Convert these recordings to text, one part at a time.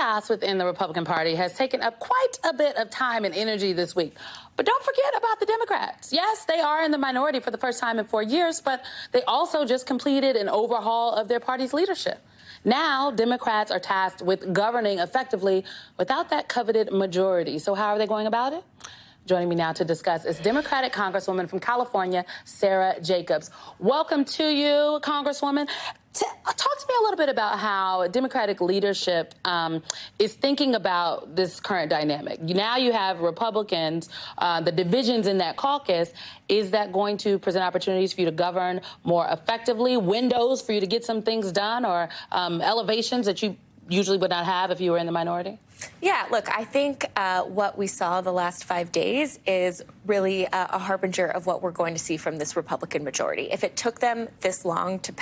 chaos within the Republican Party has taken up quite a bit of time and energy this week. But don't forget about the Democrats. Yes, they are in the minority for the first time in 4 years, but they also just completed an overhaul of their party's leadership. Now, Democrats are tasked with governing effectively without that coveted majority. So how are they going about it? Joining me now to discuss is Democratic Congresswoman from California, Sara Jacobs. Welcome to you, Congresswoman. Talk to me a little bit about how Democratic leadership is thinking about this current dynamic. Now you have Republicans, the divisions in that caucus. Is that going to present opportunities for you to govern more effectively, windows for you to get some things done, or elevations that you usually would not have if you were in the minority? Yeah, look, I think what we saw the last 5 days is really a harbinger of what we're going to see from this Republican majority. If it took them this long to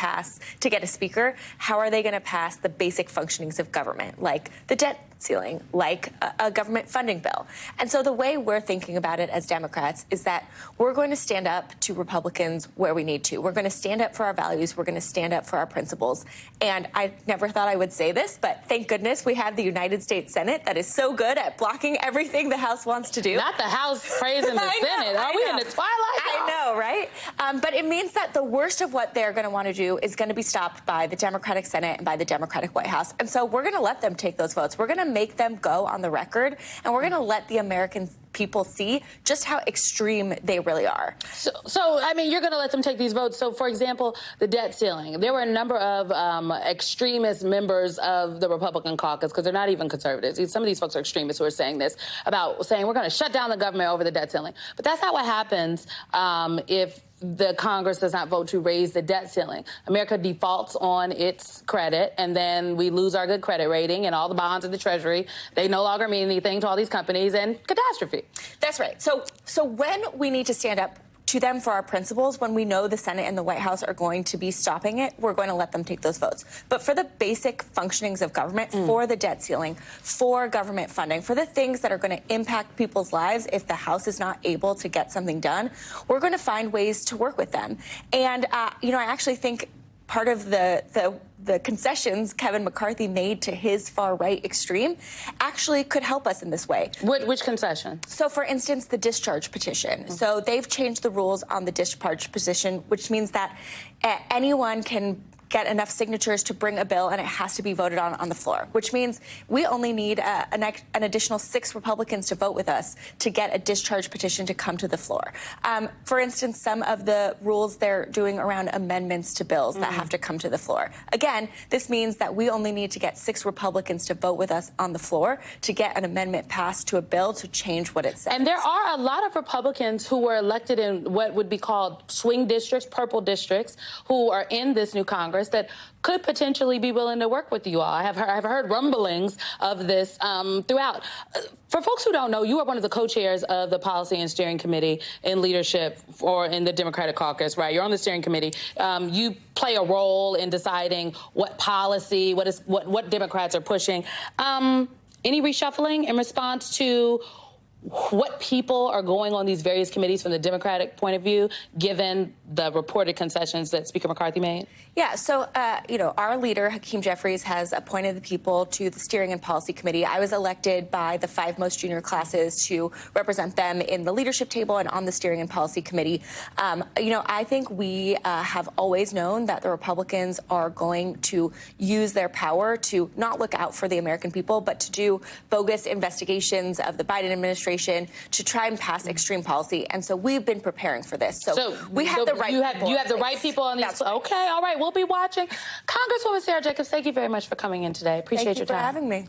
get a speaker, how are they going to pass the basic functionings of government, like the debt ceiling, like a government funding bill? And so the way we're thinking about it as Democrats is that we're going to stand up to Republicans where we need to. We're going to stand up for our values. We're going to stand up for our principles. And I never thought I would say this, but thank goodness we have the United States Senate that is so good at blocking everything the House wants to do. Not the House praising the Senate. Are we in the twilight? I know, right? But it means that the worst of what they're going to want to do is going to be stopped by the Democratic Senate and by the Democratic White House. And so we're going to let them take those votes. We're going to make them go on the record, and we're going to let the American people see just how extreme they really are. So I mean, you're going to let them take these votes. So, for example, the debt ceiling. There were a number of extremist members of the Republican caucus, because they're not even conservatives. Some of these folks are extremists who are saying this, about saying we're going to shut down the government over the debt ceiling. But that's not what happens if the Congress does not vote to raise the debt ceiling. America defaults on its credit, and then we lose our good credit rating, and all the bonds of the Treasury, they no longer mean anything to all these companies, and catastrophe. That's right. So when we need to stand up to them for our principles, when we know the Senate and the White House are going to be stopping it, we're going to let them take those votes. But for the basic functionings of government, for the debt ceiling, for government funding, for the things that are going to impact people's lives if the House is not able to get something done, we're going to find ways to work with them. And, I actually think part of the concessions Kevin McCarthy made to his far-right extreme actually could help us in this way. Which concession? So, for instance, the discharge petition. So they've changed the rules on the discharge petition, which means that anyone can get enough signatures to bring a bill, and it has to be voted on the floor, which means we only need an additional 6 Republicans to vote with us to get a discharge petition to come to the floor. For instance, some of the rules they're doing around amendments to bills that have to come to the floor. Again, this means that we only need to get 6 Republicans to vote with us on the floor to get an amendment passed to a bill to change what it says. And there are a lot of Republicans who were elected in what would be called swing districts, purple districts, who are in this new Congress that could potentially be willing to work with you all. I've heard rumblings of this throughout. For folks who don't know, you are one of the co-chairs of the Policy and Steering Committee in leadership, or in the Democratic caucus, right? You're on the steering committee. You play a role in deciding what policy, what Democrats are pushing. Any reshuffling in response to what people are going on these various committees from the Democratic point of view, given the reported concessions that Speaker McCarthy made? Yeah, so, our leader, Hakeem Jeffries, has appointed the people to the Steering and Policy Committee. I was elected by the 5 most junior classes to represent them in the leadership table and on the Steering and Policy Committee. I think we have always known that the Republicans are going to use their power to not look out for the American people, but to do bogus investigations of the Biden administration to try and pass extreme policy. And so we've been preparing for this. So we have the right people. You have the right people on these. Okay, all right, we'll be watching. Congresswoman Sara Jacobs, thank you very much for coming in today. Appreciate your time. Thank you for having me.